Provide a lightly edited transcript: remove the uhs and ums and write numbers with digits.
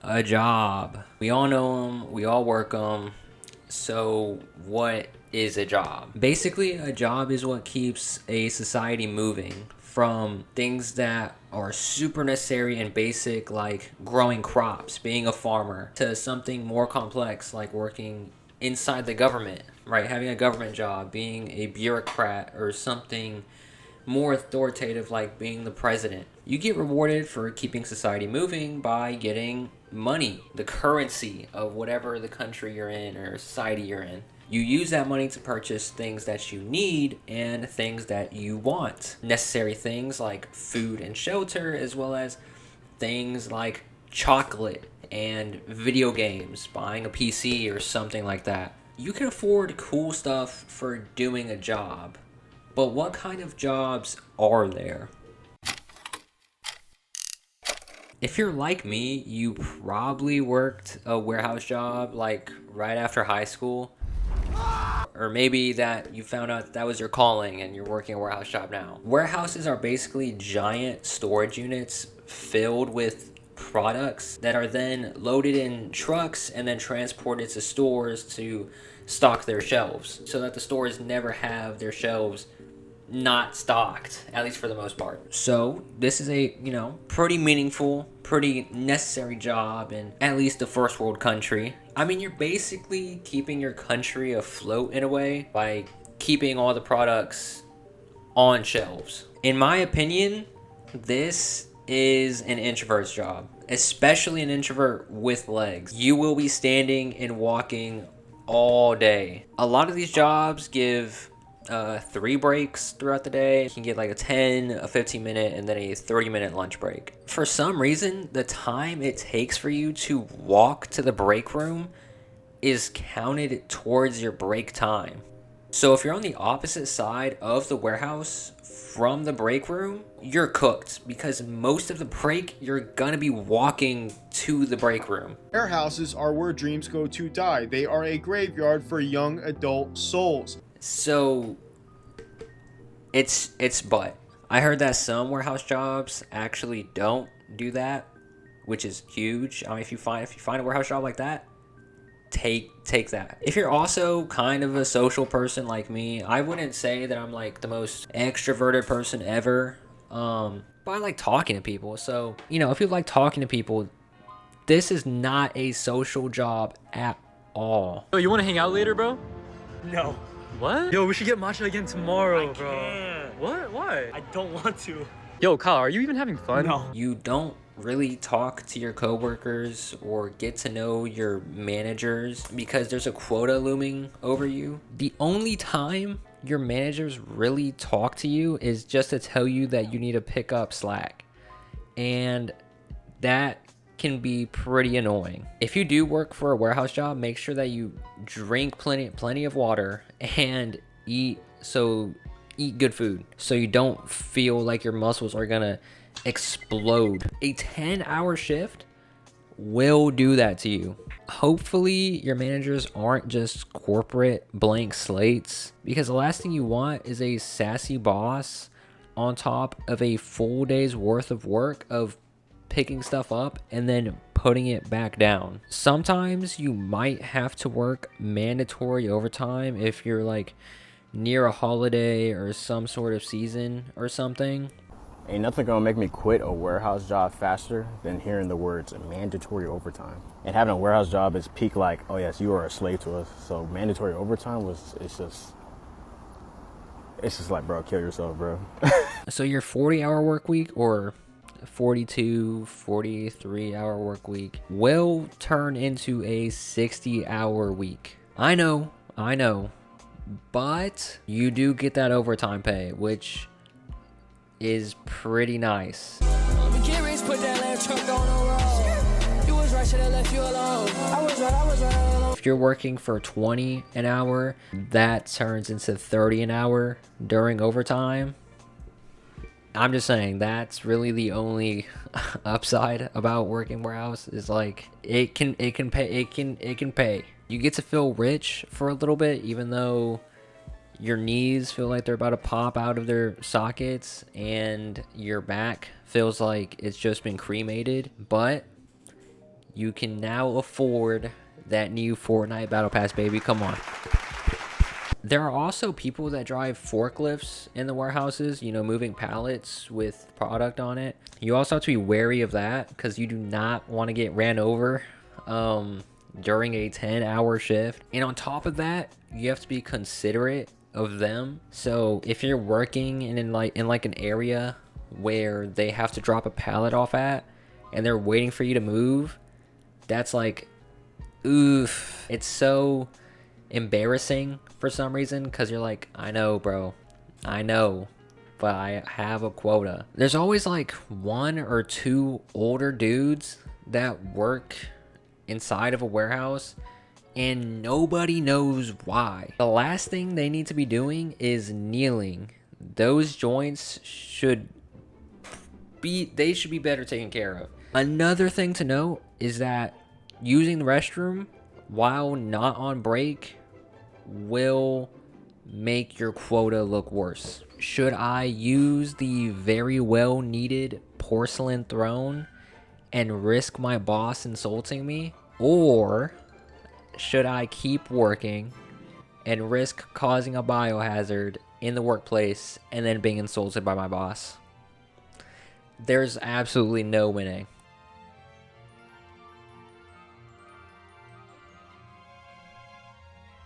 A job. We all know them, we all work them. So, what is a job? Basically, a job is what keeps a society moving from things that are super necessary and basic, like growing crops, being a farmer, to something more complex, like working inside the government, right? Having a government job, being a bureaucrat, or something more authoritative like being the president. You get rewarded for keeping society moving by getting money, the currency of whatever the country you're in or society you're in. You use that money to purchase things that you need and things that you want. Necessary things like food and shelter, as well as things like chocolate and video games, buying a PC or something like that. You can afford cool stuff for doing a job, but what kind of jobs are there? If you're like me, you probably worked a warehouse job like right after high school. Or maybe that you found out that was your calling and you're working a warehouse job now. Warehouses are basically giant storage units filled with products that are then loaded in trucks and then transported to stores to stock their shelves so that the stores never have their shelves not stocked, at least for the most part. So this is a, pretty meaningful, pretty necessary job in at least a first world country. I mean, you're basically keeping your country afloat in a way by keeping all the products on shelves. In my opinion, this is an introvert's job, especially an introvert with legs. You will be standing and walking all day. A lot of these jobs give 3 breaks throughout the day. You can get like a 10, a 15-minute, and then a 30-minute lunch break. For some reason, the time it takes for you to walk to the break room is counted towards your break time. So if you're on the opposite side of the warehouse from the break room, you're cooked because most of the break you're gonna be walking to the break room. Warehouses are where dreams go to die. They are a graveyard for young adult souls. So it's but I heard that some warehouse jobs actually don't do that, which is huge. I mean, if you find a warehouse job like that, take that. If you're also kind of a social person like me, I wouldn't say that I'm like the most extroverted person ever. But I like talking to people. So, if you like talking to people, this is not a social job at all. Yo, you want to hang out later, bro? No, What? yo, we should get matcha again tomorrow, I bro. can't. What? Why? I don't want to. Yo, Kyle, are you even having fun? No. You don't really talk to your coworkers or get to know your managers because there's a quota looming over you. The only time your managers really talk to you is just to tell you that you need to pick up slack. And that can be pretty annoying. If you do work for a warehouse job, make sure that you drink plenty of water and eat good food so you don't feel like your muscles are gonna explode. A 10-hour shift will do that to you. Hopefully your managers aren't just corporate blank slates, because the last thing you want is a sassy boss on top of a full day's worth of work of picking stuff up and then putting it back down. Sometimes you might have to work mandatory overtime if you're like near a holiday or some sort of season or something. Ain't nothing gonna make me quit a warehouse job faster than hearing the words mandatory overtime. And having a warehouse job is peak like, oh yes, you are a slave to us. So mandatory overtime it's just like, bro, kill yourself, bro. So your 40-hour work week or 42, 43-hour work week will turn into a 60-hour week. I know, but you do get that overtime pay, which is pretty nice. If you're working for 20 an hour, that turns into 30 an hour during overtime. I'm just saying that's really the only upside about working warehouse is like it can pay. You get to feel rich for a little bit, even though your knees feel like they're about to pop out of their sockets and your back feels like it's just been cremated, but You can now afford that new Fortnite Battle Pass, baby. Come on. There are also people that drive forklifts in the warehouses, you know, moving pallets with product on it. You also have to be wary of that because you do not want to get ran over during a 10-hour shift. And on top of that, you have to be considerate of them. So if you're working in like an area where they have to drop a pallet off at and they're waiting for you to move, that's like, oof. It's so embarrassing for some reason because you're like, I know, bro, I know, but I have a quota. There's always like 1 or 2 older dudes that work inside of a warehouse and nobody knows why. The last thing they need to be doing is kneeling. Those joints should be better taken care of. Another thing to note is that using the restroom while not on break will make your quota look worse. Should I use the very well needed porcelain throne and risk my boss insulting me? Or should I keep working and risk causing a biohazard in the workplace and then being insulted by my boss? There's absolutely no winning.